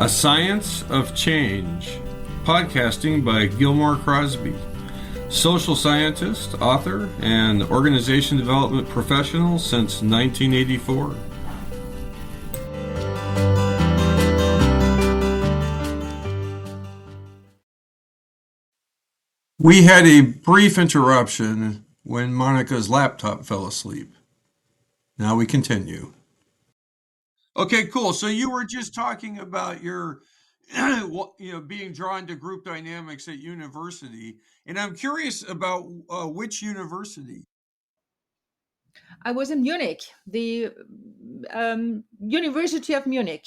A Science of Change, podcasting by Gilmore Crosby, social scientist, author, and organization development professional since 1984. We had a brief interruption when Monica's laptop fell asleep. Now we continue. Okay, cool. So you were just talking about your, being drawn to group dynamics at university, and I'm curious about which university. I was in Munich, the University of Munich.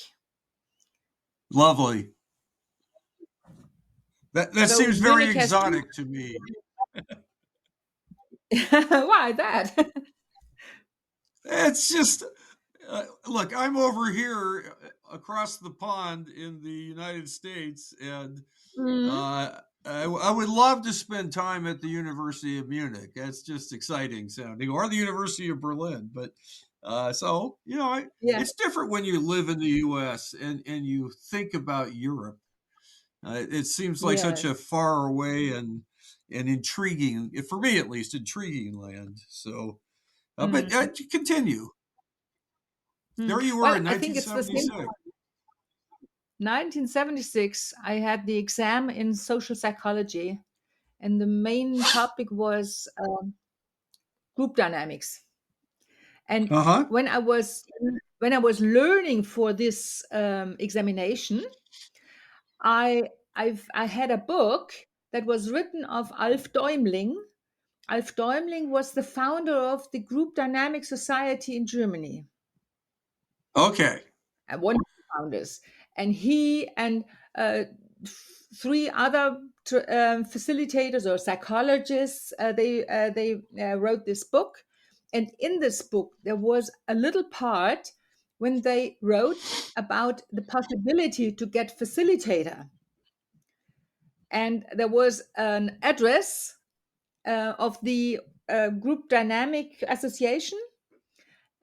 Lovely. That So seems very Munich has two. exotic to me. Why that? It's just, look, I'm over here across the pond in the United States, and Mhm. I would love to spend time at the University of Munich. That's just exciting sounding, or the University of Berlin. But Yeah, it's different when you live in the U.S. and you think about Europe. It seems like such a yes. far away and intriguing, for me at least, intriguing land. So, but Mhm. continue. Mhm. There you were Well, in I think it's the same. 1976. 1976, I had the exam in social psychology, and the main topic was group dynamics. And Uh huh. when I was learning for this examination, I had a book that was written of Alf Däumling. Alf Däumling was the founder of the Group Dynamic Society in Germany, Okay. one of the founders. And he and uh, three other facilitators or psychologists, they wrote this book. And in this book, there was a little part when they wrote about the possibility to get facilitator. And there was an address of the Group Dynamic Association.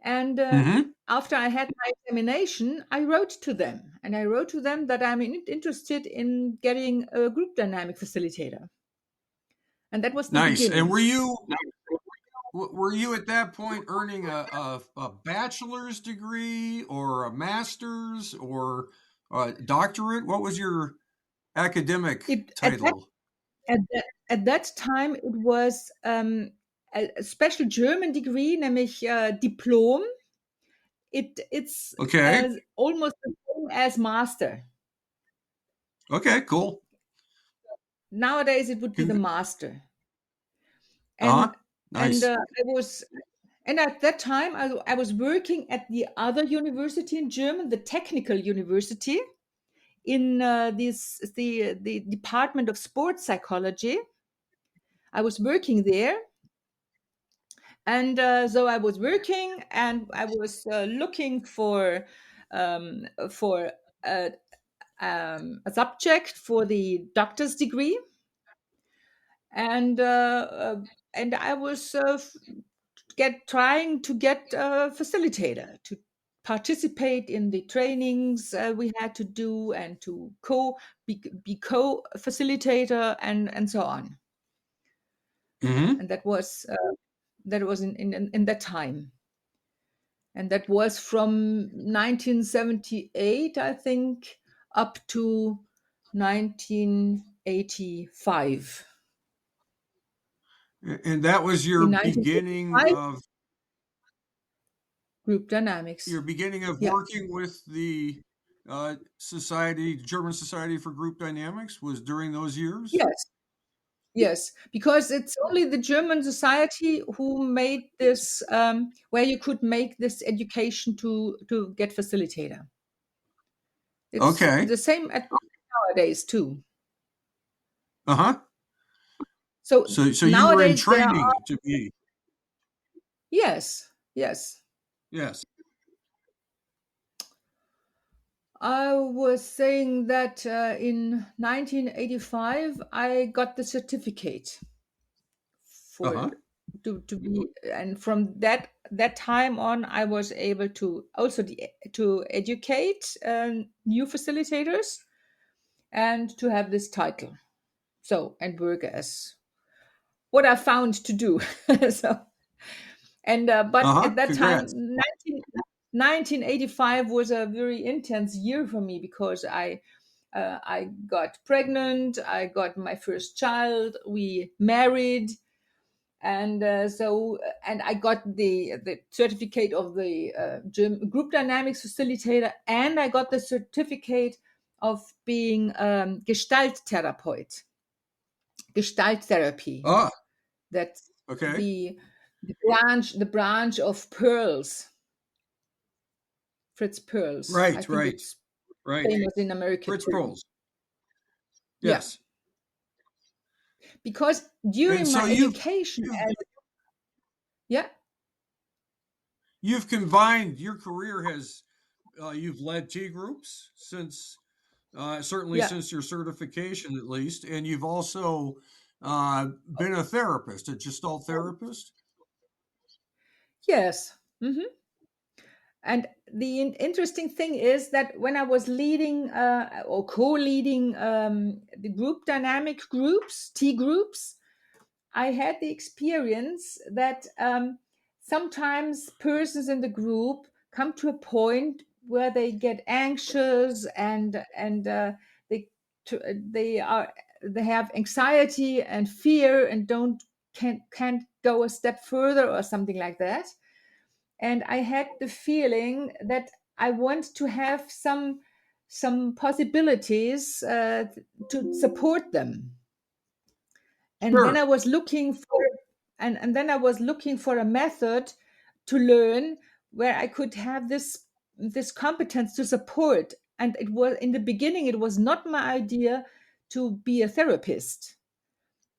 And Mm-hmm. after I had my examination, I wrote to them. And I wrote to them that I'm interested in getting a group dynamic facilitator. And that was the Nice. And beginning. were you at that point earning a bachelor's degree or a master's or a doctorate? What was your academic It title? at that time it was a special German degree, nämlich Diplom. It's Okay. almost the same as master. Okay. Cool. Nowadays it would be the Con- master. uh-huh. And Nice. I was, and at that time I was working at the other university in German, the technical university, in the department of sports psychology. I was working there, and so I was working, and I was looking for a, a subject for the doctor's degree, and I was trying to get a facilitator to participate in the trainings we had to do, and to be co facilitator, and so on. Mm-hmm. And that was in that time, and that was from 1978, I think, up to 1985. And that was In 1985, group dynamics. your beginning of Yeah. working with the German Society for Group Dynamics was during those years? Yes. Yes, because it's only the German society who made this, where you could make this education to get facilitator. It's Okay. the same at nowadays too. Uh-huh. So So you were in nowadays there are, training to be. yes, yes. Yes. I was saying that in 1985 I got the certificate for Uh-huh. to be, and from that that time on, I was able to also to educate new facilitators and to have this title. So, and work as what I found to do. So, and but Uh-huh. at that time, Congrats. 1985 was a very intense year for me because I got pregnant, I got my first child, we married, and and I got the certificate of the group dynamics facilitator, and I got the certificate of being Gestalt Therapeut, Gestalt therapy. Ah, That's okay. the branch of Pearls, Fritz Pearls. I Right, think right, it's right. famous in America Fritz too. Perls. Yeah, Yes. because And during so my you've education, you've yeah, you've combined your career has you've led T groups since certainly yeah, since your certification at least, and you've also been a therapist, a Gestalt therapist. yes. And the interesting thing is that when I was leading or co-leading the group dynamic groups, T groups, I had the experience that sometimes persons in the group come to a point where they get anxious and they have anxiety and fear and can't go a step further or something like that. And I had the feeling that I want to have some possibilities to support them. And then Sure. I was looking for and then I was looking for a method to learn where I could have this competence to support. And it was in the beginning, it was not my idea to be a therapist,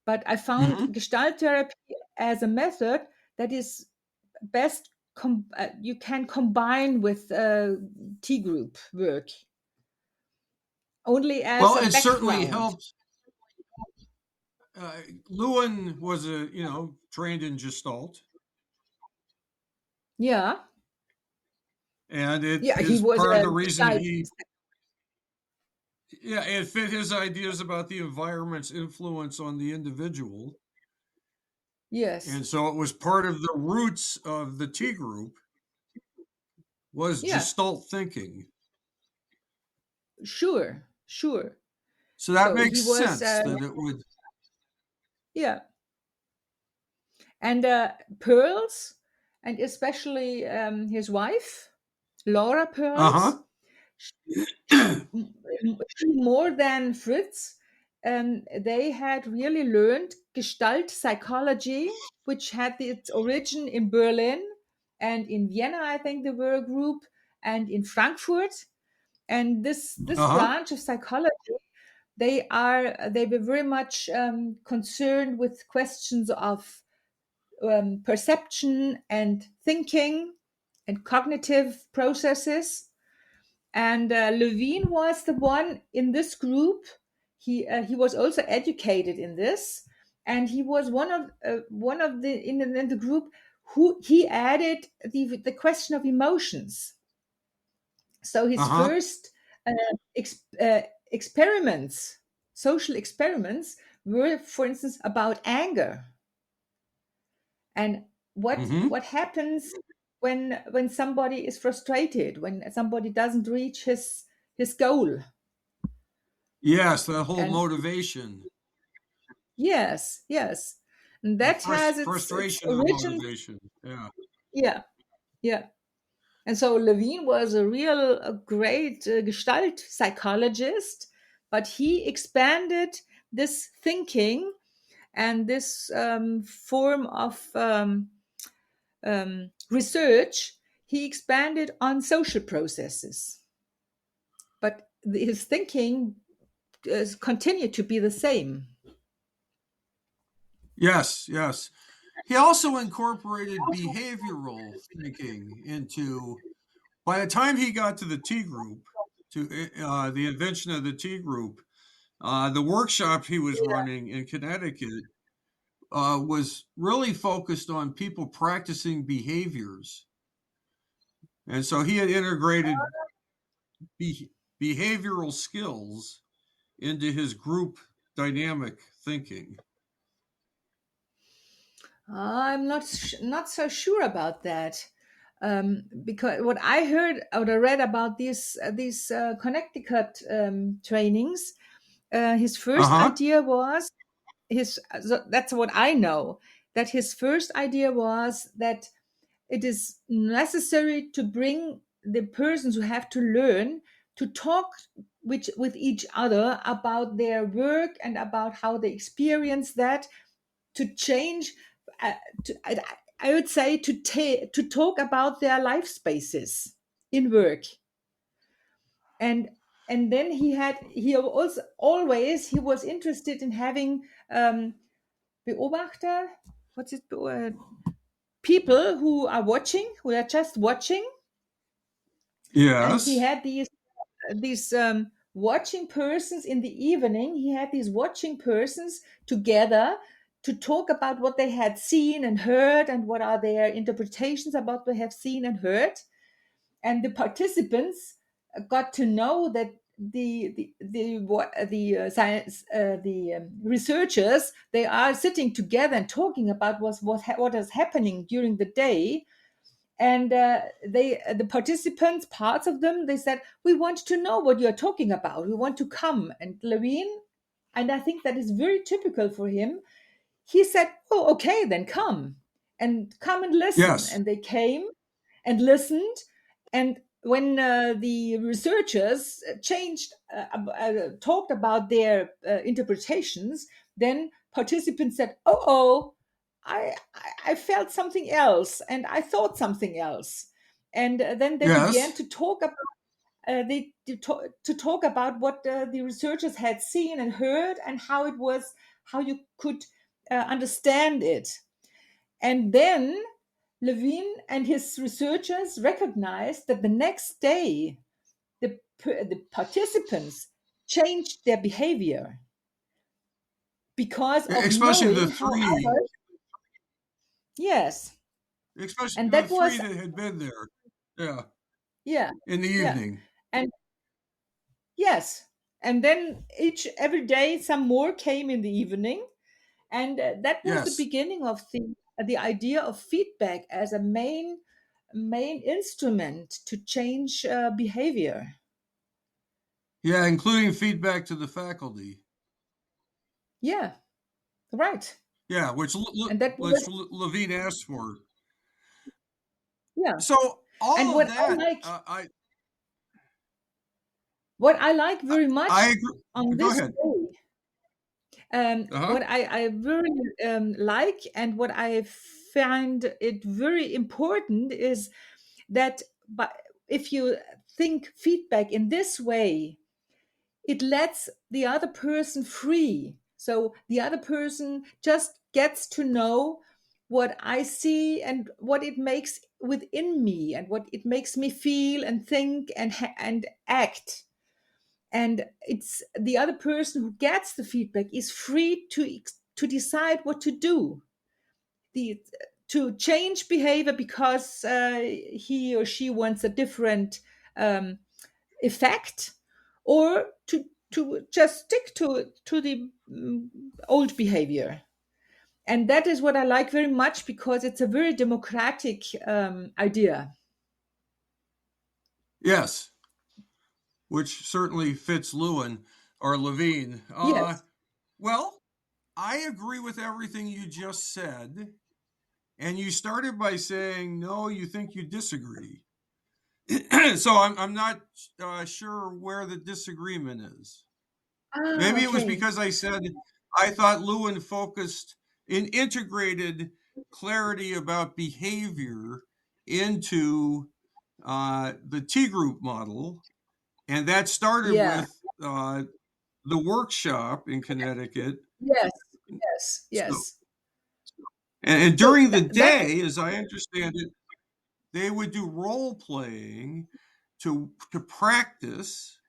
but I found Hmm. Gestalt therapy as a method that is best you can combine with T group work only as Well, a it certainly background. helps. Lewin was trained in Gestalt, Yeah, and it yeah, he is was part of a the reason Gestalt. he yeah it fit his ideas about the environment's influence on the individual, Yes, and so it was part of the roots of the T group was yeah, Gestalt thinking. sure, sure. So that So he makes was, sense that it would. yeah, and Pearls, and especially his wife, Laura Pearls. Uh More than Fritz, they had really learned Gestalt psychology, which had its origin in Berlin and in Vienna, I think they were a group, and in Frankfurt. And this huh. branch of psychology, they were very much concerned with questions of perception and thinking and cognitive processes. And Levine was the one in this group. He was also educated in this, and he was one of the in the group who he added the question of emotions. So Uh his huh. first uh, ex, experiments, social experiments, were, for instance, about anger and Hmm. what happens when somebody is frustrated, when somebody doesn't reach his goal. Yes, the whole And motivation, yes, yes, and the that has its frustration of the origin. motivation. Yeah. Yeah, yeah. And so Levine was a great Gestalt psychologist, but he expanded this thinking and this form of research. He expanded on social processes, but his thinking continued to be the same. Yes, yes. He also incorporated behavioral thinking into. By the time he got to the T group, to the invention of the T group, the workshop he was running in Connecticut was really focused on people practicing behaviors. And so he had integrated behavioral skills into his group dynamic thinking. I'm not so sure about that, because what I heard or I read about these Connecticut trainings, his Uh first huh. idea was his. So that's what I know. That his first idea was that it is necessary to bring the persons who have to learn to talk with each other about their work and about how they experience that, to change, uh, I would say to talk about their life spaces in work. And and then he also always he was interested in having beobachter, what's it, people who are watching, who are just watching. And he Yes. had these watching persons in the evening. He had these watching persons together to talk about what they had seen and heard and what are their interpretations about what they have seen and heard. And the participants got to know that the science the researchers, they are sitting together and talking about what is happening during the day. And the participants, parts of them, they said, we want to know what you're talking about, we want to come. And Levine, and I think that is very typical for him, he said, oh, okay, then come and listen. Yes. And they came and listened. And when the researchers talked about their interpretations, then participants said, oh, I felt something else and I thought something else. And then they began Yes. to talk about to talk about what the researchers had seen and heard, and how it was, how you could understand it. And then Levine and his researchers recognized that the next day the participants changed their behavior because of Especially the knowing how three, others. Yes. especially And the that three was, that had been there. Yeah. yeah, In the yeah. evening. And yes. And then each every day some more came in the evening. And that was the Yes. beginning of the idea of feedback as a main instrument to change behavior. Yeah, including feedback to the faculty. Yeah, right. Yeah, And that which was, Levine asked for. yeah. So And all of that, what I like very I much agree. on Go this ahead. day, Uh-huh. what I very like, and what I find it very important is that, but if you think feedback in this way, it lets the other person free. So the other person just gets to know what I see and what it makes within me and what it makes me feel and think and act. And it's the other person who gets the feedback is free to decide what to do, the to change behavior because he or she wants a different um, effect, or to just stick to the old behavior. And that is what I like very much, because it's a very democratic idea. Yes, which certainly fits Lewin or Levine. Yes. Well, I agree with everything you just said. And you started by saying, no, you think you disagree. So I'm not sure where the disagreement is. Ah, Maybe it was okay. because I said I thought Lewin focused in integrated clarity about behavior into the T group model. And that started Yeah. with the workshop in Connecticut. Yes. Yes. So, Yes. and So during the that day, as I understand it, they would do role playing to practice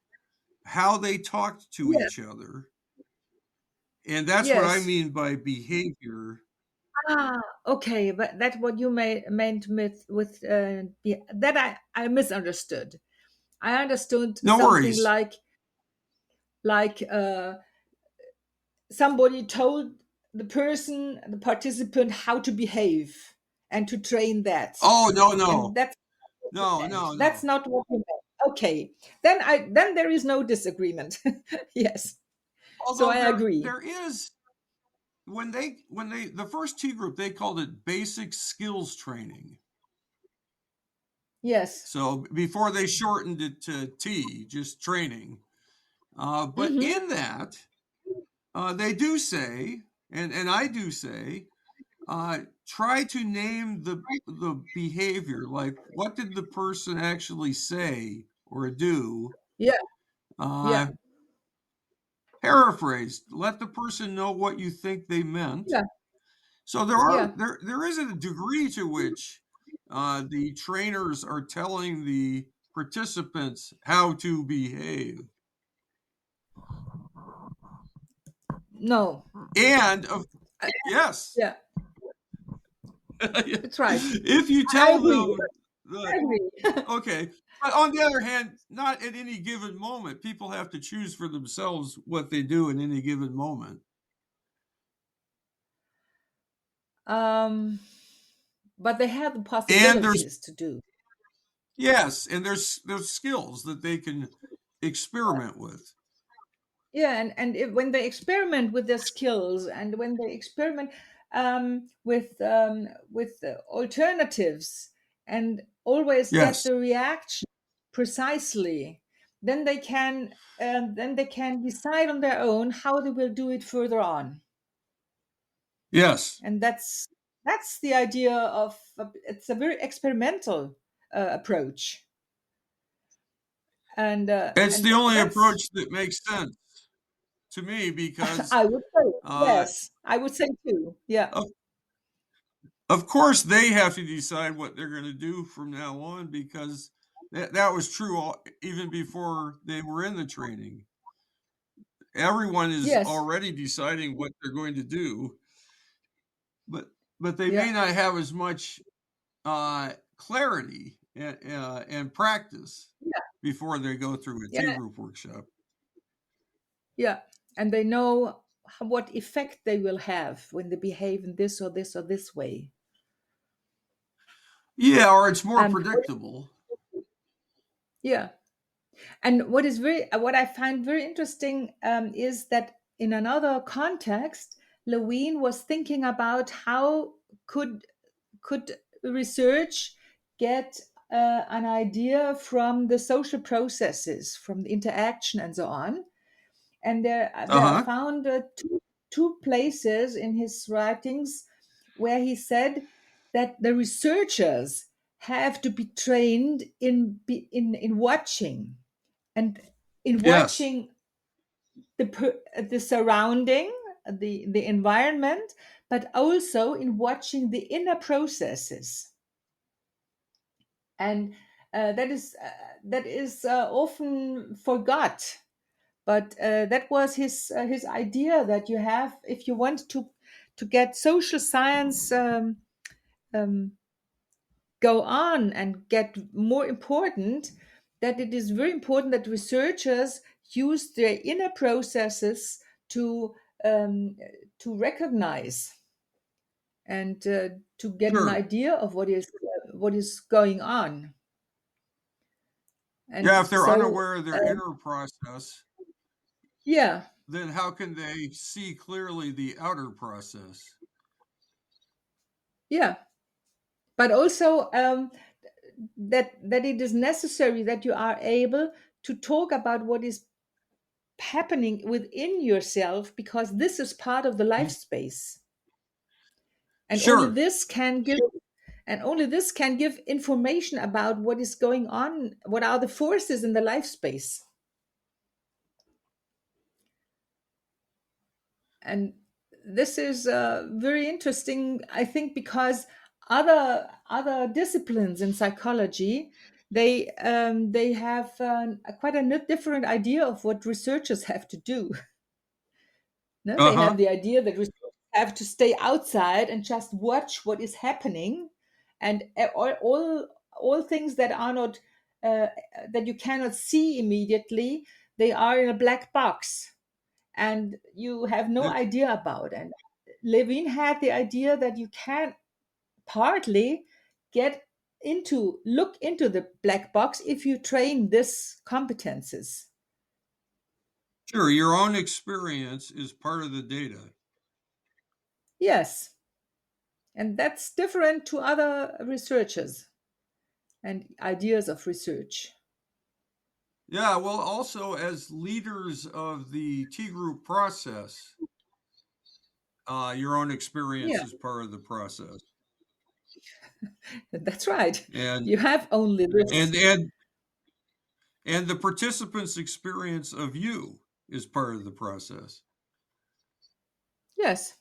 how they talked to yeah. each other. And that's what I Yes. mean by behavior. Okay, but that's what you meant with that I misunderstood. I understood No something worries. like somebody told the participant how to behave and to train that. Oh, no, And no, that's what you no, meant. no, That's no. not what you meant. Okay. Then there is no disagreement. Yes. So Although I there agree. there is, when they the first T group, they called it basic skills training. Yes. So before they shortened it to T, just training. But Mm-hmm. in that, they do say, and I do say, try to name the behavior. Like, what did the person actually say or do? Yeah. Yeah. Uh, Paraphrased. Let the person know what you think they meant. Yeah. So Yeah. there is a degree to which the trainers are telling the participants how to behave. No. And of I- yes, yeah. It's right. if you I tell agree. them I that, agree. okay. But on the other hand, not at any given moment. People have to choose for themselves what they do in any given moment. um, but they have the And there's possibilities to do. yes, and there's skills that they can experiment with. Yeah, when they experiment with their skills and when they experiment with alternatives and always get Yes, the reaction precisely, then they can decide on their own how they will do it further on. yes. And that's the idea of it's a very experimental approach, It's the and only that's approach that makes sense to me because I would say uh, yes, I would say too. Yeah. of, of course they have to decide what they're going to do from now on because that was true even before they were in the training. Everyone is Yes. already deciding what they're going to do, but they Yeah. may not have as much clarity and practice Yeah. before they go through a Yeah. T group workshop. Yeah. And they know what effect they will have when they behave in this or this or this way. Yeah, or it's more And predictable. yeah. And what I find very interesting is that in another context, Lewin was thinking about how could could research get an idea from the social processes, from the interaction and so on. And Uh there I huh. found two places in his writings where he said that the researchers have to be trained in watching and in Yes. watching the surrounding, the environment, but also in watching the inner processes. And that is often forgot, but that was his idea that you have if you want to get social science um, go on and get more important, that it is very important that researchers use their inner processes um, to recognize and to get an Sure. idea of what is going on. Yeah, And if they're so unaware of their inner process, yeah. then how can they see clearly the outer process? Yeah, but also that it is necessary that you are able to talk about what is happening within yourself because this is part of the life space, and Sure. only this can give information about what is going on, what are the forces in the life space. And this is very interesting, I think, because other disciplines in psychology, they have quite a different idea of what researchers have to do. No, Uh they have huh. the idea that researchers have to stay outside and just watch what is happening, and all things that are not that you cannot see immediately, they are in a black box, and you have no The- idea about. And Levine had the idea that you can partly get look into the black box if you train this competences. sure, your own experience is part of the data. Yes, and that's different to other researchers and ideas of research. Yeah, well, also as leaders of the T group process, your own experience Yeah, is part of the process, that's right. and You have only this. and and and the participants' experience of you is part of the process, Yes,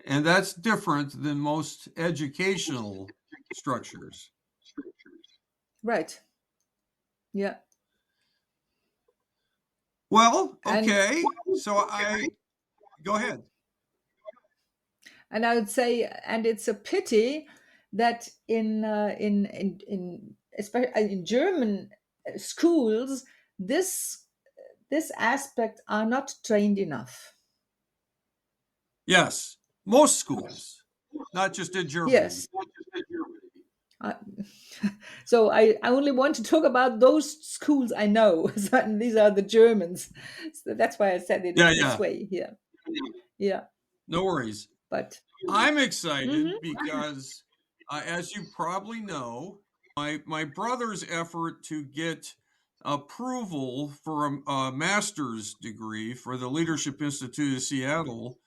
and that's different than most educational structures. right. Yeah. Well, And okay, so I go ahead. I would say, and it's a pity that in especially in German schools, this aspect are not trained enough. Yes, most schools, not just in Germany. Yes. Uh, so I only want to talk about those schools I know. And these are the Germans. So that's why I said it Yeah, in this yeah, way here. Yeah. no worries. But I'm excited mhm, because, as you probably know, my brother's effort to get approval for a master's degree for the Leadership Institute of Seattle,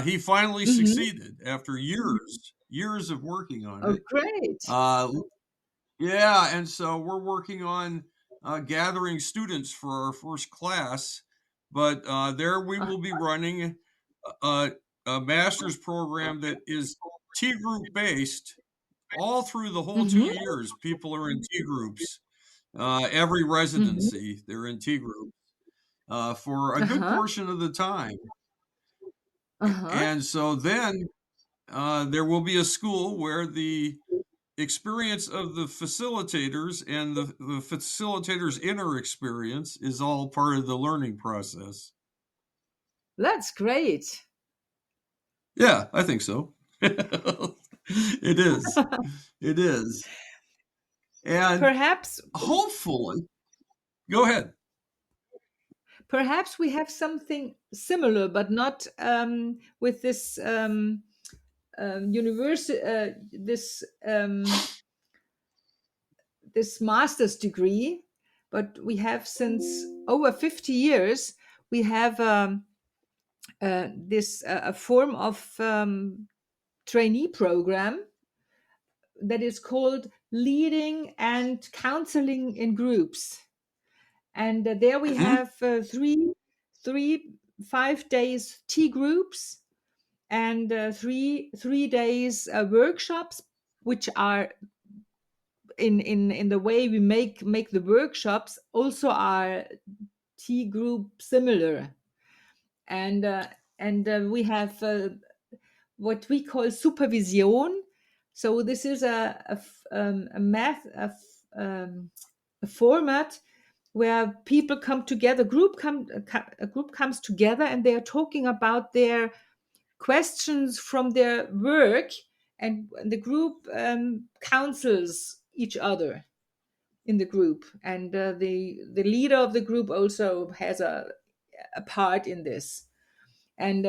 he finally mhm. succeeded after years of working on Oh, it. great. Uh, yeah, and so we're working on gathering students for our first class, but there we Uh, will be running a, a master's program that is T group based all through the whole mhm, 2 years. People are in T groups. Every mhm. residency, they're in T group for a good Uh-huh. portion of the time. Uh-huh. And so then there will be a school where the experience of the facilitators and the facilitators' inner experience is all part of the learning process. That's great. Yeah, I think so. It is. It is. And Perhaps hopefully, go ahead. perhaps we have something similar, but not with this this this master's degree, but we have since over 50 years we have this a form of trainee program that is called leading and counseling in groups. And there we Mhm. have three 5 days tea groups, and three days workshops, which are in the way we make the workshops also are tea group similar. And we have what we call supervision. So this is a math a format where people come together, a group comes together, and they are talking about their questions from their work, and the group counsels each other in the group, and the leader of the group also has a part in this. And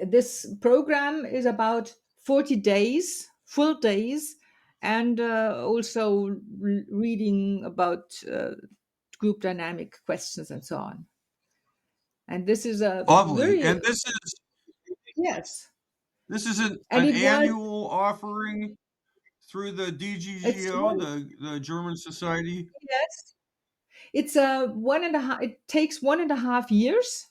this program is about 40 days, full days, and also reading about group dynamic questions and so on. And this is a Lovely. very, And yes, this is and an it was, annual offering through the it's DGGO, one, the German Society. yes, it's a one and a half, it takes 1.5 years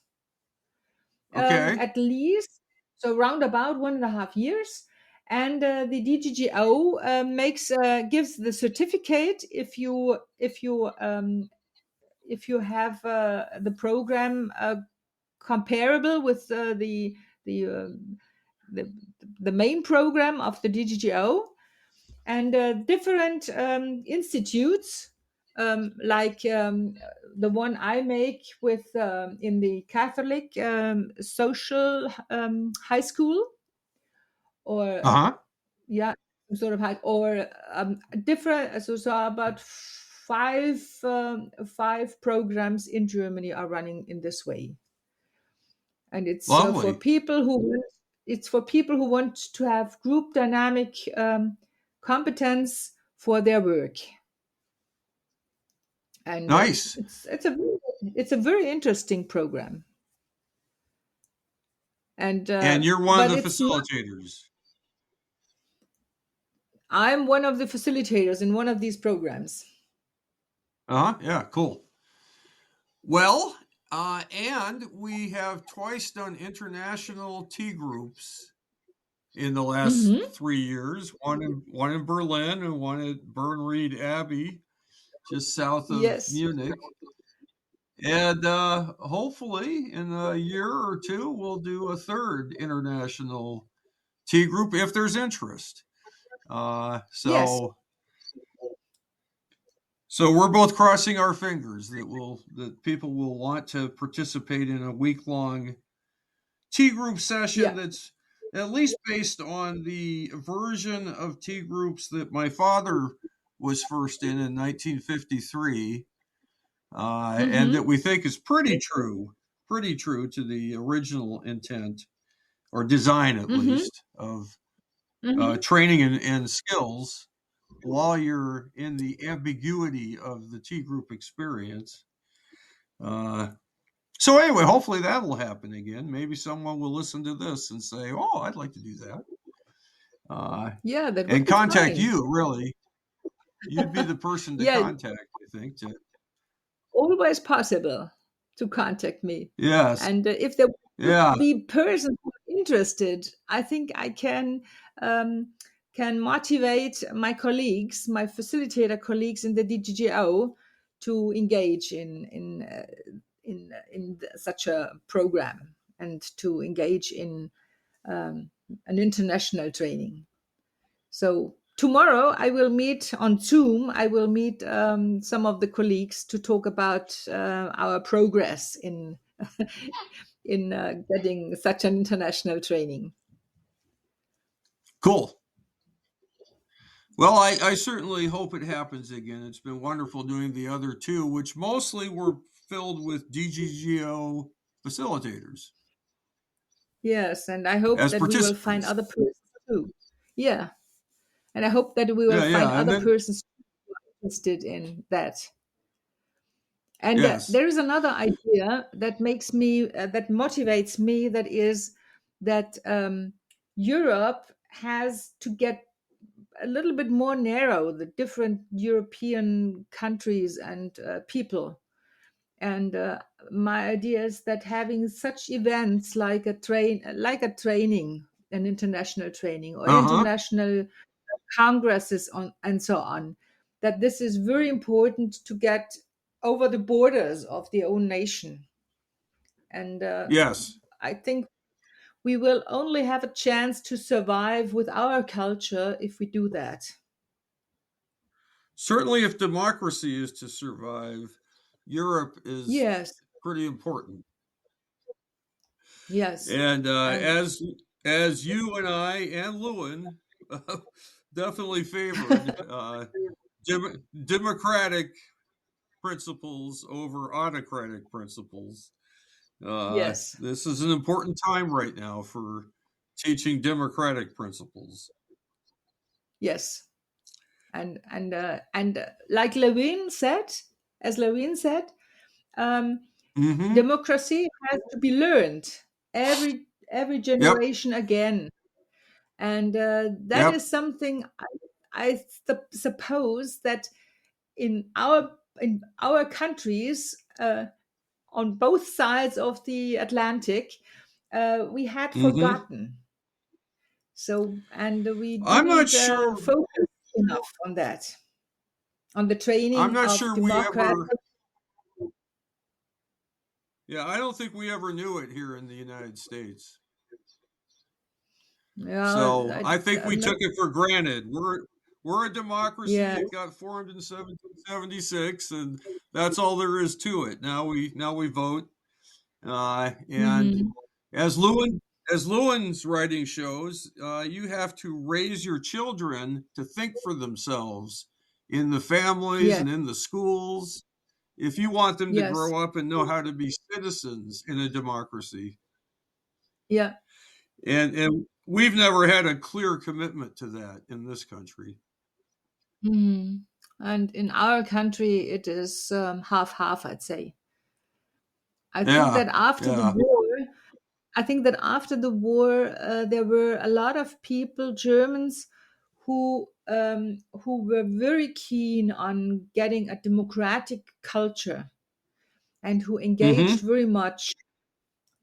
Okay. at least, so round about 1.5 years. And the DGGO makes gives the certificate if you have the program comparable with the, um, the the main program of the DGGO, and different institutes, like the one I make with in the Catholic social high school, or Uh-huh. yeah, some sort of high, or different. So about five programs in Germany are running in this way, and it's for Lovely. people who it's for people who want to have group dynamic competence for their work. And Nice. it's a very interesting program. And And you're one of but the it's not. facilitators. I'm one of the facilitators in one of these programs. Uh-huh. Yeah, cool. Well, and we have twice done international tea groups in the last Hmm. 3 years. One in Berlin and one at Bernried Abbey, just south of Yes. Munich. And hopefully, in a year or two, we'll do a third international tea group if there's interest. Uh, Yes. so so we're both crossing our fingers that people will want to participate in a week long tea group session Yeah. that's at least based on the version of tea groups that my father was first in 1953, and that Hmm. we think is pretty true to the original intent or design, at Hmm. least, of Hmm. training and skills while you're in the ambiguity of the tea group experience. Uh, so anyway, hopefully that'll happen again. Maybe someone will listen to this and say, "Oh, I'd like to do that," uh, Yeah, that would and be contact fine. you. Really, you'd be the person to Yeah, contact. I think. always possible to contact me. Yes. And if there would Yeah. be persons who are interested, I think I um, can motivate my colleagues, my facilitator colleagues in the DGGO, to engage in such a program, and to engage in an international training. So tomorrow I will meet on Zoom. I will meet some of the colleagues to talk about our progress in in getting such an international training. Cool. Well, I certainly hope it happens again. It's been wonderful doing the other two, which mostly were filled with DGGO facilitators Yes, and I hope as that we will find participants. other persons too. Yeah, and I hope that we will Yeah, find yeah. And other then, persons interested in that. And yes. there is another idea that makes me that motivates me. That is that Europe has to get a little bit more narrow, the different European countries and people. And my idea is that having such events like like a training, an international training, or Uh huh. international congresses on and so on, that this is very important to get over the borders of their own nation. And Yes. I think we will only have a chance to survive with our culture if we do that. Certainly, if democracy is to survive, Europe is Yes, pretty important. yes, And and as you and I and Lewin definitely favored democratic principles over autocratic principles. yes, This is an important time right now for teaching democratic principles. yes, and like Levin said, as Levin said, um, Hmm. democracy has to be learned every Yep. generation again, and that Yep. is something I suppose that in our countries, on both sides of the Atlantic, we had Hmm. forgotten. So, and we I'm not didn't sure. focus enough on that, on the I'm training not of sure we democratic. ever. Yeah, I don't think we ever knew it here in the United States. Yeah, So I think we I'm not. took it for granted. We're a democracy. Yeah. It got formed in 1776, and that's all there is to it. Now we vote, and Hmm. as Lewin's writing shows, you have to raise your children to think for themselves in the families Yes. and in the schools if you want them to Yes. grow up and know how to be citizens in a democracy. Yeah. And we've never had a clear commitment to that in this country. Hmm. And in our country, it is half half, I'd say. I think Yeah, that after the yeah. war, I think that after the war, there were a lot of people, Germans, who were very keen on getting a democratic culture and who engaged Mm-hmm. very much.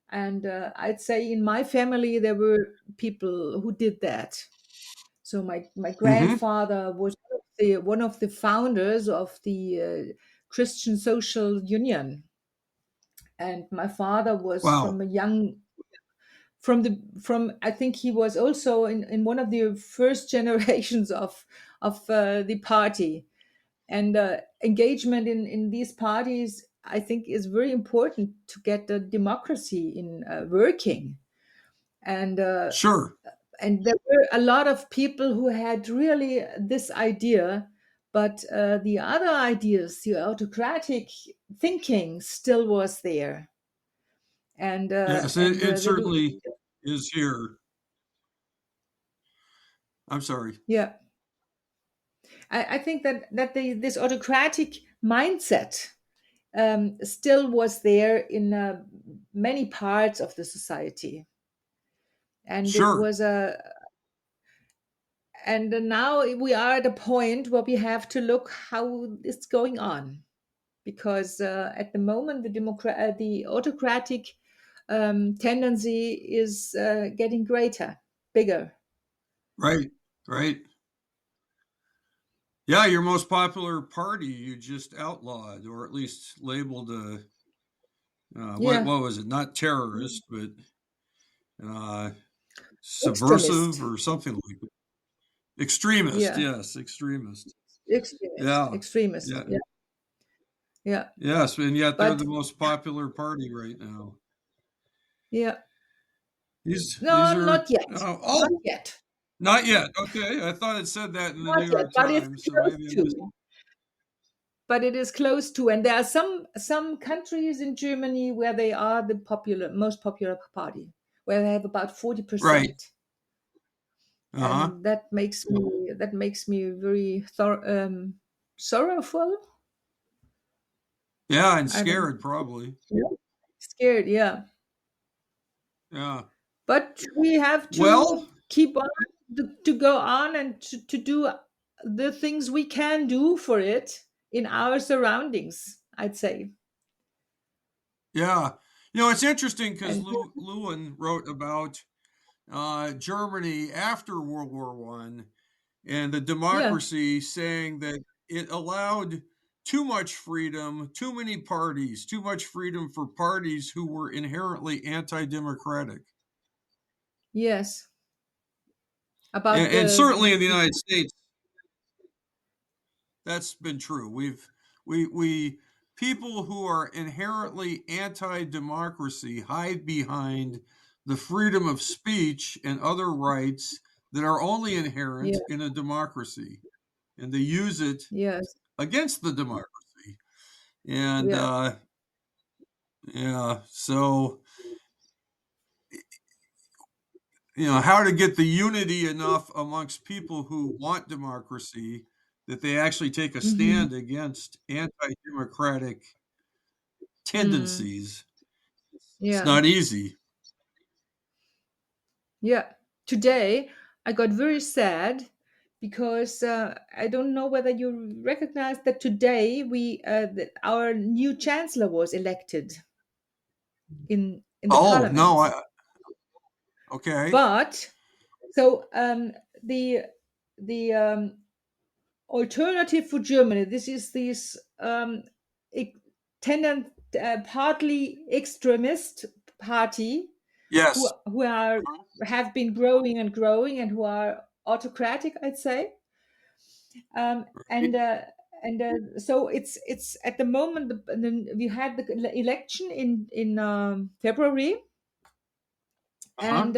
And I'd say in my family there were people who did that. So my Mm-hmm. grandfather was one of the founders of the Christian Social Union, and my father was Wow. from a young from I think he was also in one of the first generations of the party, and engagement in these parties I think is very important to get the democracy in working, and Sure. and there were a lot of people who had really this idea, but the other ideas, the autocratic thinking, still was there, and Yes, it certainly is here. I'm sorry. yeah, I think that this autocratic mindset still was there in many parts of the society, and it Sure. was a and now we are at a point where we have to look how it's going on, because at the moment the autocratic tendency is getting greater, bigger. Right. Right. Yeah, your most popular party you just outlawed, or at least labeled a Yeah, what was it? Not terrorist, but uh, subversive extremist. or something like that. Extremist. Yeah, Yes, extremist. extremist, Yeah. extremist. Yeah. Yeah, yeah. Yes, and yet they're But the most popular party right now. yeah, These no, are not yet, not oh, yet, not yet. Okay, I thought it said that in the not New yet. York But it's Times, so close maybe I missed. to. But it is close to, and there are some countries in Germany where they are the most popular party, where they have about Right. 40%, Uh-huh. and that makes me very sorrowful. Yeah, and I don't scared probably. Yeah. Scared, yeah. Yeah. But we have Well, to keep on to go on and to do the things we can do for it in our surroundings, I'd say. yeah. It's interesting because And Lewin wrote about Germany after World War One and the yeah, democracy, saying that it allowed too much freedom, too many parties, too much freedom for parties who were inherently anti-democratic. yes, about And certainly in the the United States, that's been true. We people who are inherently anti-democracy hide behind the freedom of speech and other rights that are only yeah, inherent in a democracy, and they use it yes, against the democracy. And yeah, yeah, so how to get the unity enough amongst people who want democracy that they actually take a hmm, stand against anti-democratic mm, tendencies. It's yeah, not easy. yeah. Today, I got very sad because I don't know whether you recognize that today our new chancellor was elected in the Oh, no, parliament. okay. But so the alternative for Germany. This is this e- partly extremist party Yes. who are have been growing and growing and who are autocratic, I'd say. Um, and so it's at the moment we had the election in February, Uh-huh. and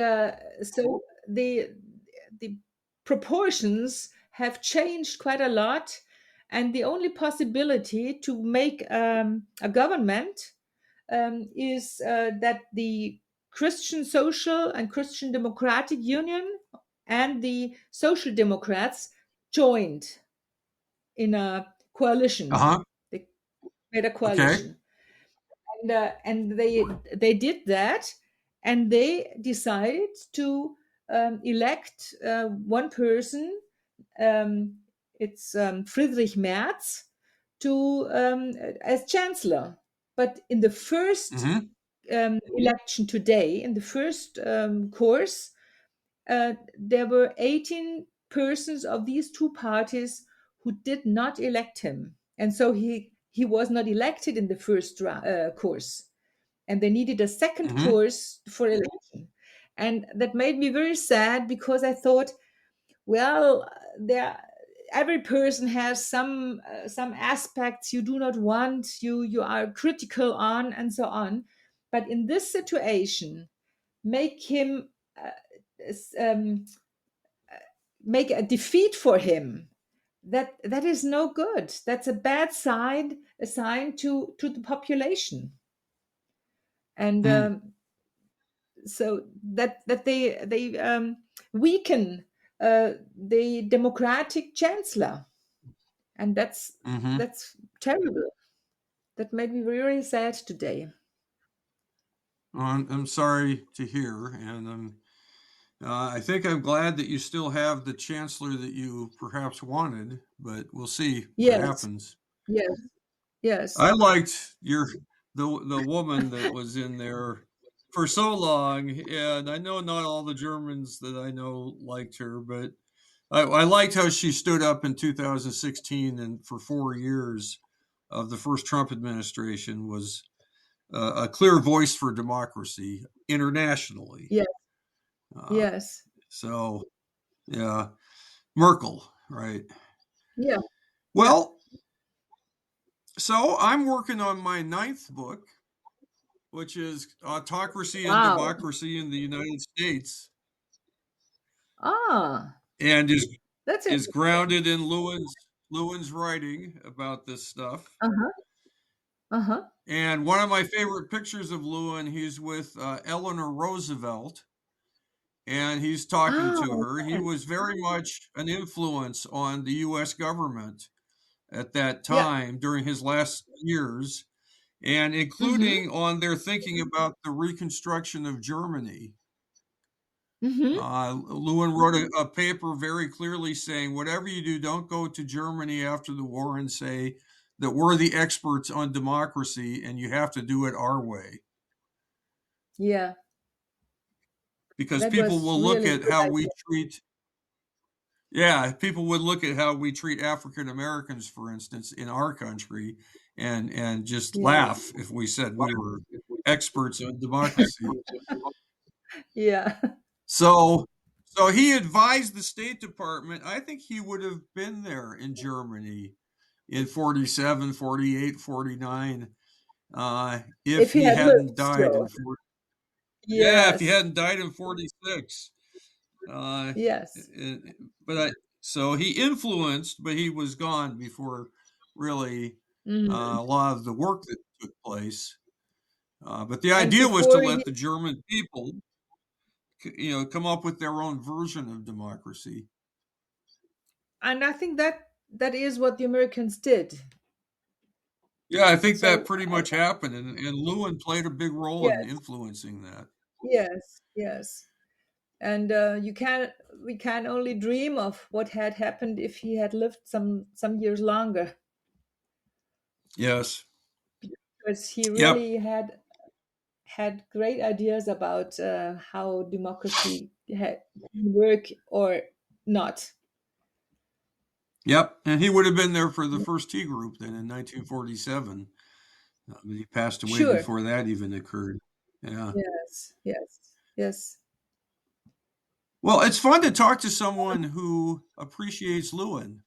so the proportions have changed quite a lot, and the only possibility to make a government is that the Christian Social and Christian Democratic Union and the Social Democrats joined in a coalition. Uh-huh. They made a Okay. coalition, and they did that, and they decided to elect one person. Um, it's Friedrich Merz to as chancellor. But in the first Mm-hmm. election today, in the first course, there were 18 persons of these two parties who did not elect him, and so he was not elected in the first course, and they needed a second Mm-hmm. course for election, and that made me very sad because I thought, well, there every person has some aspects you do not want, you are critical on, and so on, but in this situation, make him s- um, make a defeat for him, that is no good. That's a bad sign, a sign to the population, and Mm-hmm. so that they weaken the democratic chancellor, and Mm-hmm. that's terrible. That made me very sad today. I'm sorry to hear, and I think I'm glad that you still have the chancellor that you perhaps wanted, but we'll see what Yes, happens. yes, yes. I liked the woman that was in there for so long, and I know not all the Germans that I know liked her, but I liked how she stood up in 2016 and for 4 years of the first Trump administration was a clear voice for democracy internationally. Yes, Uh, yes. so yeah, Merkel, right? Yeah, yeah. Well, so I'm working on my ninth book, which is Autocracy and Wow. Democracy in the United States, Ah, and that's is interesting. grounded in Lewin's writing about this stuff. Uh-huh, uh-huh. And one of my favorite pictures of Lewin, he's with Eleanor Roosevelt, and he's talking Ah, to her. He okay. was very much an influence on the U.S. government at that Yeah. time during his last years, and Mm-hmm. including on their thinking about the reconstruction of Germany. Mm-hmm. Lewin wrote a paper very clearly saying, whatever you do, don't go to Germany after the war and say that we're the experts on democracy and you have to do it our way. Yeah. Because That people was will look really at good how we idea. treat, yeah, people would look at how we treat African Americans, for instance, in our country and just Yeah. laugh if we said we were experts on democracy. Yeah. So, so he advised the State Department. I think he would have been there in Germany in 47, 48, 49, if If he he had hadn't lived died still. in 40. Yeah, if he Yes. hadn't died in 46. Uh, Yes. but so he influenced, but he was gone before really Mhm. a lot of the work that took place. But the And idea was to before he let the German people, come up with their own version of democracy. and I think that is what the Americans did. Yeah, I think that So pretty much happened, and Lewin played a big role in yes, influencing that. yes, yes. And you can we can only dream of what had happened if he had lived some years longer, Yes. because he Yep. really had great ideas about how democracy had work or not. Yep. And he would have been there for the first tea group then in 1947. He passed away Sure. before that even occurred. Yeah. Yes. Yes. Yes. Well, it's fun to talk to someone who appreciates Lewin.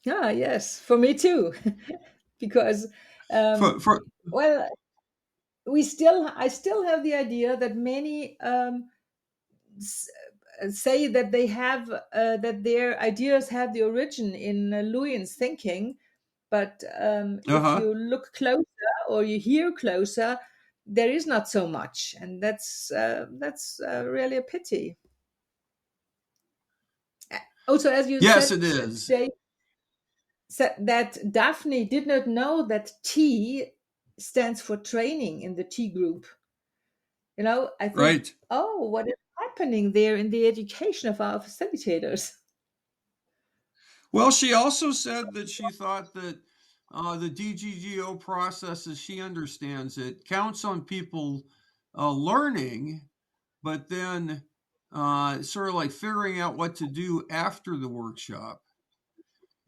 Ah, yes. For me too, because um, For well, I still have the idea that many s- say that they have that their ideas have the origin in Lewin's thinking, but if uh-huh. you look closer or you hear closer, there is not so much, and that's really a pity. Also, as you Yes, said it is. today, said that Daphne did not know that T stands for training in the T group. I think, Right. oh, what is happening there in the education of our facilitators? Well, she also said that she thought that the DGGO process, as she understands it, counts on people learning, but then sort of like figuring out what to do after the workshop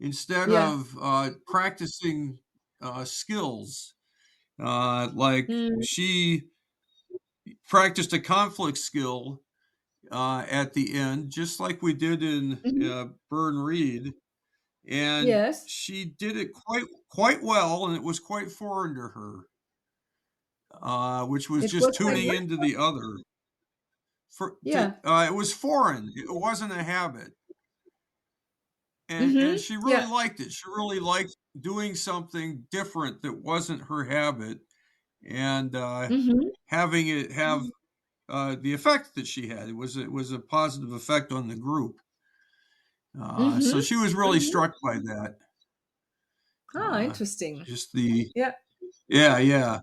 instead Yeah. of practicing skills. Like Mm, she practiced a conflict skill at the end, just like we did in mhm. Burn Reed, and Yes, she did it quite well, and it was quite foreign to her, which was it just was quite tuning well. into the other. Yeah. It was foreign. It wasn't a habit, and Hmm. she really Yeah. liked it. She really liked doing something different that wasn't her habit, and Hmm. having it have the effect that she had. It was a positive effect on the group. So Hmm. she was really Hmm. struck by that. Ah, Uh, interesting. just the Yeah. yeah, yeah.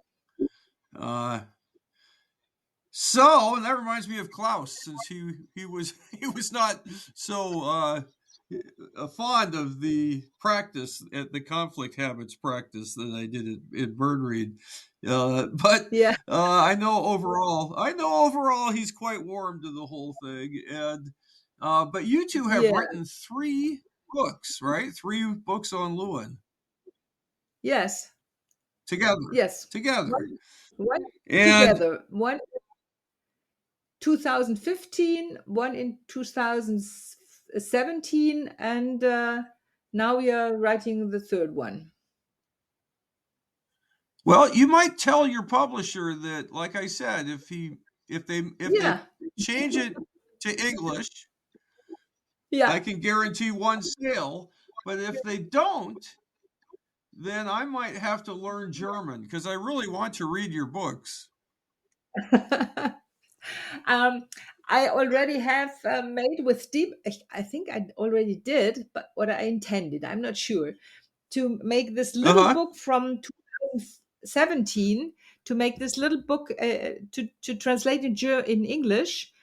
Uh, so and that reminds me of Klaus, since he was he was not so fond of the practice at the conflict habits practice that I did at Bird Reed. But Yeah. I know overall he's quite warm to the whole thing. And but you two have Yeah. written 3 books, right? 3 books on Lewin Yes. together, Yes. together, One and together. One 2015, one in 2017, and now we are writing the third one. well, you might tell your publisher that, like I said, if they Yeah. change it to English, I Yeah. can guarantee 1 sale. But if they don't, then I might have to learn German because I really want to read your books. um, I already have made with deep. I think I already did, but what I intended, I'm not sure, to make this Uh little huh. book from 2017, to make this little book to translate in English.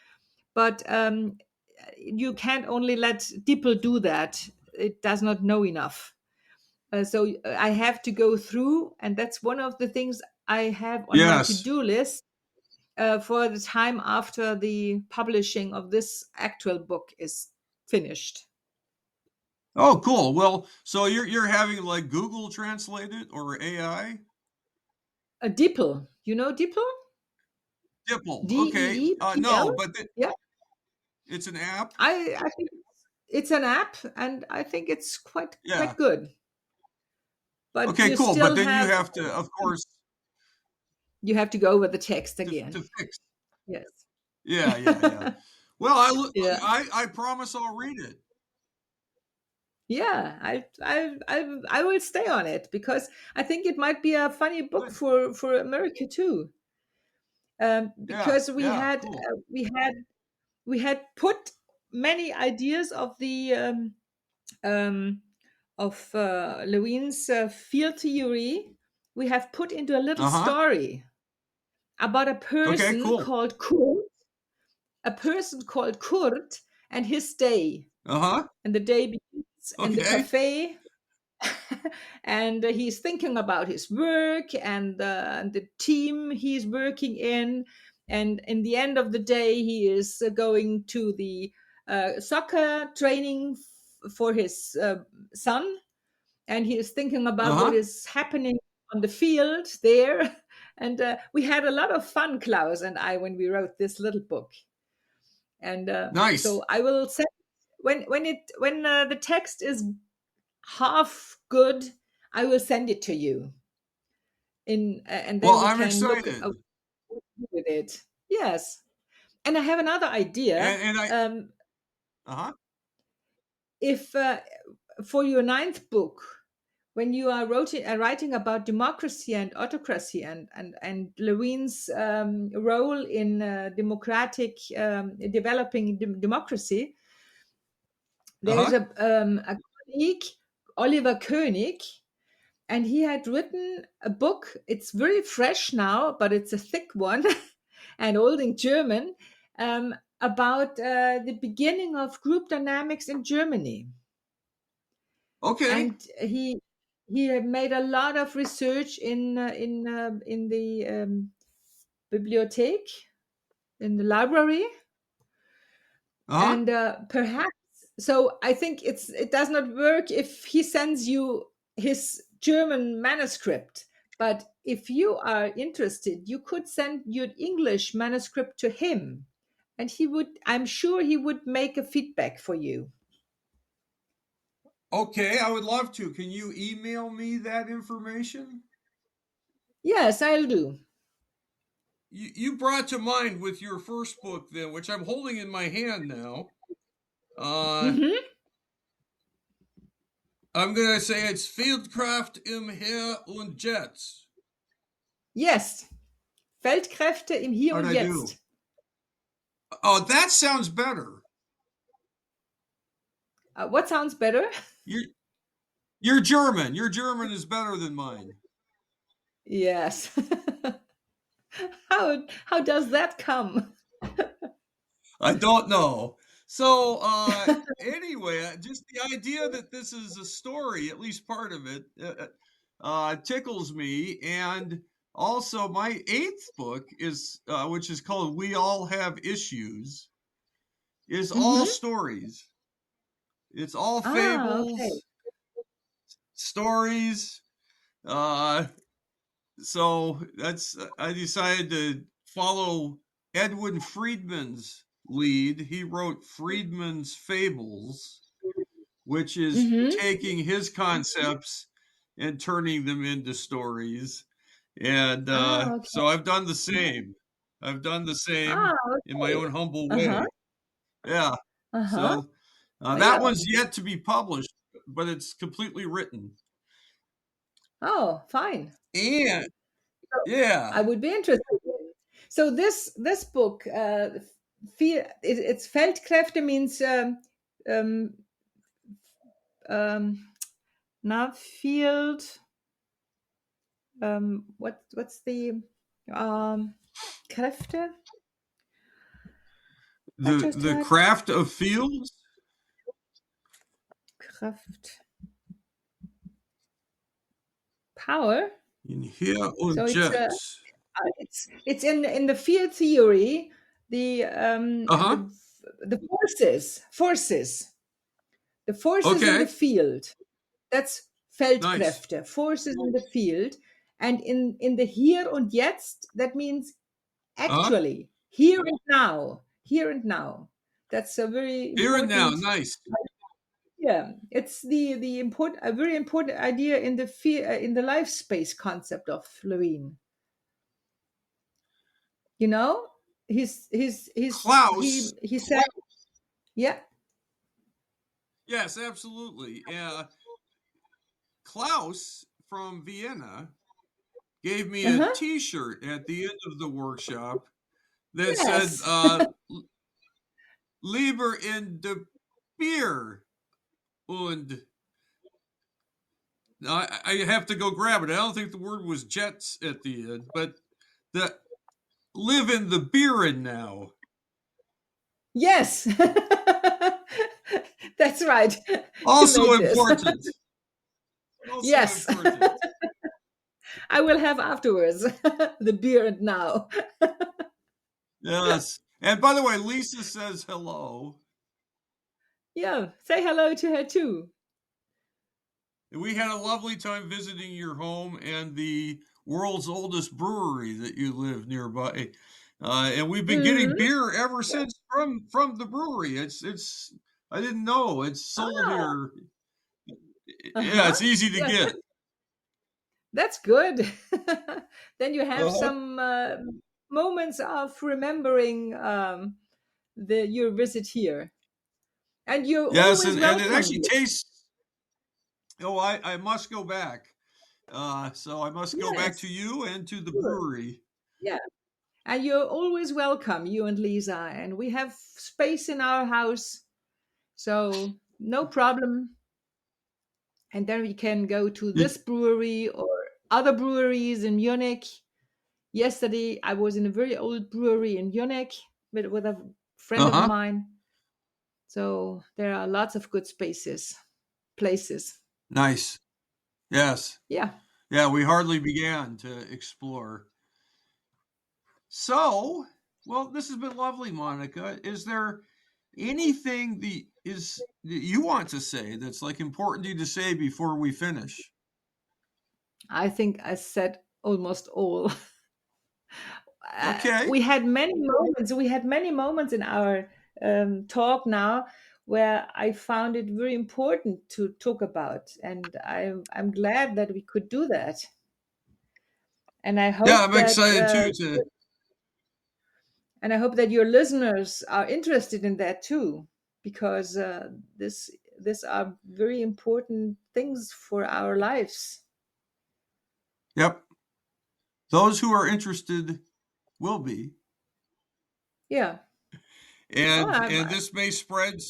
But you can't only let people do that. It does not know enough. So I have to go through, and that's one of the things I have on my Yes. to-do list for the time after the publishing of this actual book is finished. Oh, cool. Well, so you're having like Google Translate it or AI? A DeepL, you know DeepL? DeepL. Okay. DEEPL? No, but Yeah, it's an app. I think it's an app, and I think it's Yeah. quite good. But Okay, you cool. But still then you have have to, of course, to go over the text to again. fix. Yes. Yeah, yeah, yeah. Well, Yeah. I promise I'll read it. Yeah, I will stay on it because I think it might be a funny book Good. for America too. Yeah, Because yeah, cool. we had put many ideas um, of Lewin's field theory. We have put into a little Uh-huh. story about Okay, cool. A person called Kurt, and his day. Uh-huh. And the day begins in the Okay. cafe, and he's thinking about his work and the team he's working in. And in the end of the day, he is going to the soccer training for his son, and he is thinking about what Uh-huh. is happening on the field there. And we had a lot of fun, Klaus and I, when we wrote this little book. And Nice. so I will send when the text is half good, I will send it to you. And Well, then we I'm can look excited. with it. Yes. And I have another idea. And I, uh-huh. If for your ninth book, when you are writing about democracy and autocracy and Lewin's role in democratic developing democracy, there is Uh-huh. a colleague, Oliver Koenig, and he had written a book. It's very fresh now, but it's a thick one and old in German, about the beginning of group dynamics in Germany. Okay. And he had made a lot of research in the bibliothek, in the library, Uh-huh. and perhaps. So I think it does not work if he sends you his German manuscript. But if you are interested, you could send your English manuscript to him, and he would. I'm sure he would make a feedback for you. Okay, I would love to. Can you email me that information? Yes, I'll do. You brought to mind with your first book then, which I'm holding in my hand now. Hmm. I'm gonna say it's Feldkraft im Hier und Jetzt. Yes, Feldkräfte im Hier How'd und I do? Jetzt. Oh, that sounds better. What sounds better? You're German. Your German is better than mine. Yes. How does that come? I don't know. So anyway, just the idea that this is a story, at least part of it, tickles me. And also, my eighth book is, which is called "We All Have Issues," is all Hmm. stories. It's all Okay. fables, stories. Uh, so that's I decided to follow Edwin Friedman's lead. He wrote Friedman's Fables, which is Hmm. taking his concepts and turning them into stories. And Okay. so I've done the same. I've done the same in my Okay. own humble Uh-huh. way. Yeah. Uh-huh. So that Yeah. one's yet to be published, but it's completely written. Oh, fine. And So I yeah. would be interested. So this book, it's Feldkräfte means um, um, not field. What's the Kräfte? I just The heard craft of fields. Kraft. Power. In Hier So und Jetzt. it's in the field theory, Uh-huh. the forces, the forces in the Okay. field. That's Nice. Feldkräfte, forces in the field. And in the here und jetzt, that means Uh-huh. actually here and now, here and now. That's a very Here and now. important. Nice. Yeah, it's the important, a very important idea in the life space concept of Lewin. You know, Klaus. he said, yeah. Yes, absolutely. Klaus from Vienna gave me a Uh-huh. T-shirt at the end of the workshop that said Yes. "Lieber in the Bier." Und I have to go grab it. I don't think the word was jets at the end, but the live in the Bieren now. Yes. That's right. Also You made this. important. Also Yes. important. I will have afterwards the beer and now. Yes. And by the way, Lisa says hello. Yeah, say hello to her too. We had a lovely time visiting your home and the world's oldest brewery that you live nearby. And we've been getting Mhm. beer ever since from the brewery. It's I didn't know it's sold Ah, here. Yeah, uh-huh. it's easy to Yeah, get. that's good. Then you have Uh-huh. some moments of remembering the your visit here, and you're Yes, always and it welcome. actually tastes. Oh, I must go back. So I must go back to Yes, you and to the sure. brewery. Yeah, and you're always welcome, you and Lisa, and we have space in our house, so no problem. And then we can go to You- this brewery or other breweries in Munich. Yesterday, I was in a very old brewery in Munich with a friend of Uh-huh. mine. So there are lots of good places. Nice. Yes. Yeah, Yeah, we hardly began to explore. So, well, this has been lovely, Monica. Is there anything that you want to say that's like important to you to say before we finish? I think I said almost all. Okay. We had many moments. We had many moments in our talk now where I found it very important to talk about, and I'm glad that we could do that. And I Yeah, hope I'm that excited too to your listeners are interested in that too, because this these are very important things for our lives. Yep. Those who are interested will be. Yeah. Oh, And this may spread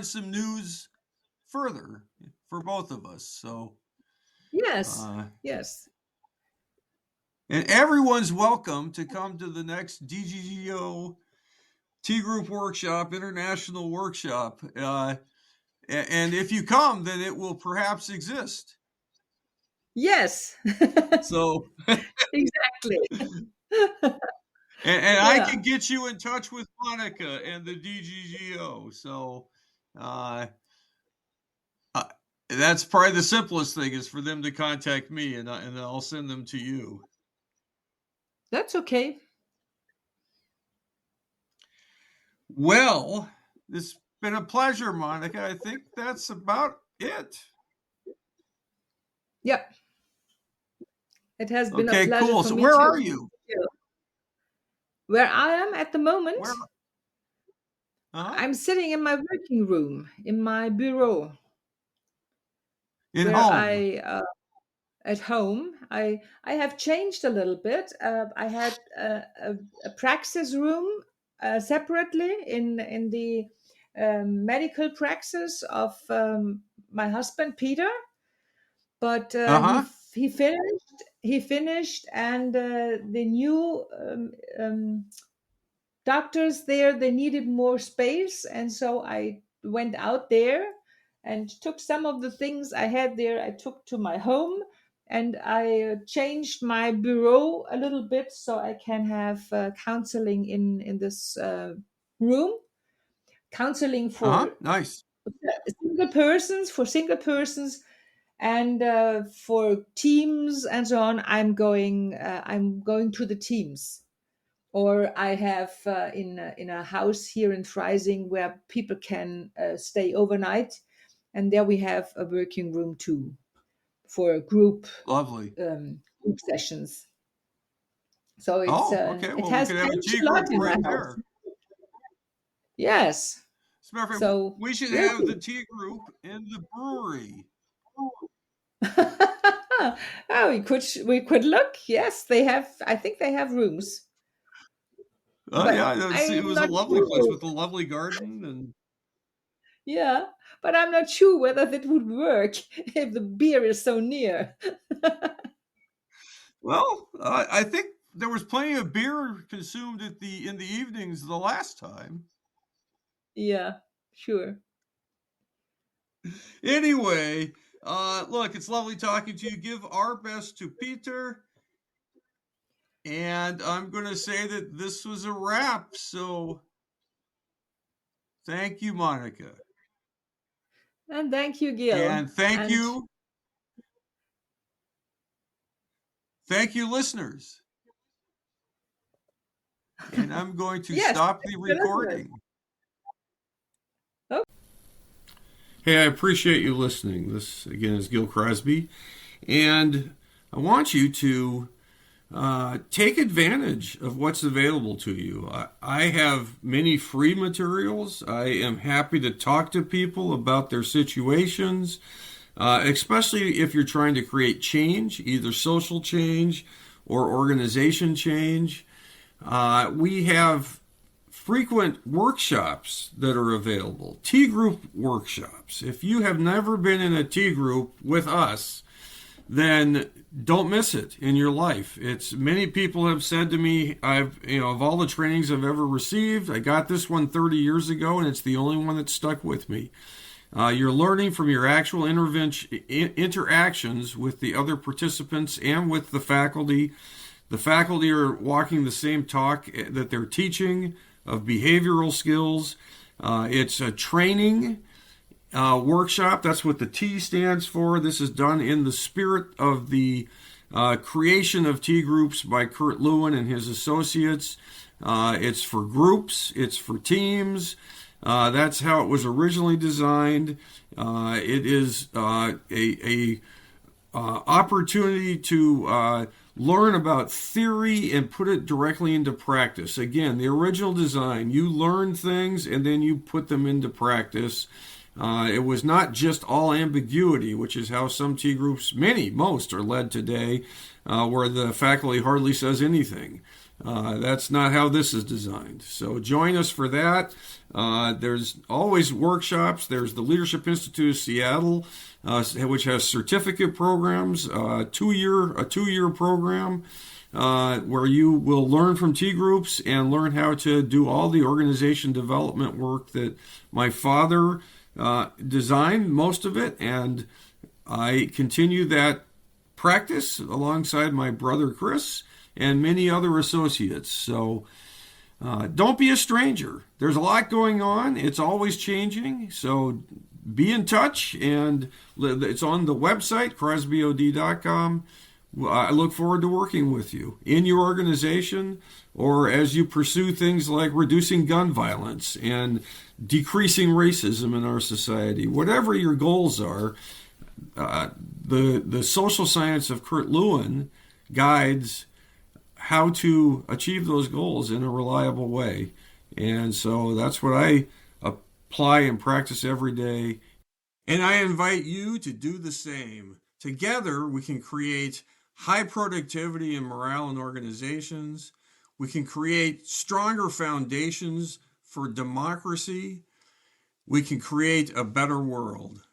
some news further for both of us. So, yes, uh yes. and everyone's welcome to come to the next DGGO T Group Workshop, International Workshop. And if you come, then it will perhaps exist. Yes. So, Exactly. and I Yeah. can get you in touch with Monica and the DGGO. So, uh, uh, that's probably the simplest thing is for them to contact me, and I'll send them to you. That's okay. Well, it's been a pleasure, Monica. I think that's about it. Yeah. It has been a Okay, pleasure cool. for So, me where too. are you? Where I am at the Where? moment, Uh-huh. I'm sitting in my working room, in my bureau, In where home. at home. I have changed a little bit. I had a praxis room separately in the medical praxis of my husband Peter, but Uh-huh. he finished, and the new doctors there, they needed more space, and so I went out there and took some of the things I had there, I took to my home, and I changed my bureau a little bit so I can have counseling in this room, counseling Uh-huh. for Nice. single persons, and for teams and so on. I'm going to the teams, or I have in a house here in Freising where people can stay overnight, and there we have a working room too for Lovely. group sessions. So Oh, okay. it Well, we has could have a changed tea a lot group in my right house. there. Yes. As a matter of fact, So we should have the really. tea group in the brewery. Oh, we could look. Yes, they have. I think they have rooms, Oh, but yeah. It I'm was a not lovely place sure. with a lovely garden. And, Yeah, but I'm not sure whether that would work if the beer is so near. well, I think there was plenty of beer consumed in the evenings the last time. Yeah, sure. Anyway, look, it's lovely talking to you. Give our best to Peter. And I'm going to say that this was a wrap. So thank you, Monica. And thank you, Gil. And thank And you. Thank you, listeners. And I'm going to yes, stop thank the you, listeners. recording. Oh, Hey, I appreciate you listening. This, again, is Gil Crosby. And I want you to take advantage of what's available to you. I have many free materials. I am happy to talk to people about their situations, especially if you're trying to create change, either social change or organization change. We have frequent workshops that are available, T group workshops. If you have never been in a T group with us, then don't miss it in your life. It's many people have said to me, of all the trainings I've ever received, I got this one 30 years ago, and it's the only one that stuck with me. You're learning from your actual interactions with the other participants and with the faculty. The faculty are walking the same talk that they're teaching of behavioral skills. It's a training workshop. That's what the T stands for. This is done in the spirit of the creation of T groups by Kurt Lewin and his associates. It's for groups. It's for teams. That's how it was originally designed. It is a opportunity to learn about theory and put it directly into practice. Again, the original design, you learn things and then you put them into practice. It was not just all ambiguity, which is how some T groups, most are led today, where the faculty hardly says anything. That's not how this is designed. So join us for that. There's always workshops. There's the Leadership Institute of Seattle, which has certificate programs, a two-year program where you will learn from T groups and learn how to do all the organization development work that my father designed, most of it, and I continue that practice alongside my brother Chris and many other associates. So don't be a stranger. There's a lot going on. It's always changing. So be in touch, and it's on the website, crosbyod.com. I look forward to working with you in your organization or as you pursue things like reducing gun violence and decreasing racism in our society. Whatever your goals are, the social science of Kurt Lewin guides how to achieve those goals in a reliable way. And so that's what I apply and practice every day. And I invite you to do the same. Together, we can create high productivity and morale in organizations. We can create stronger foundations for democracy. We can create a better world.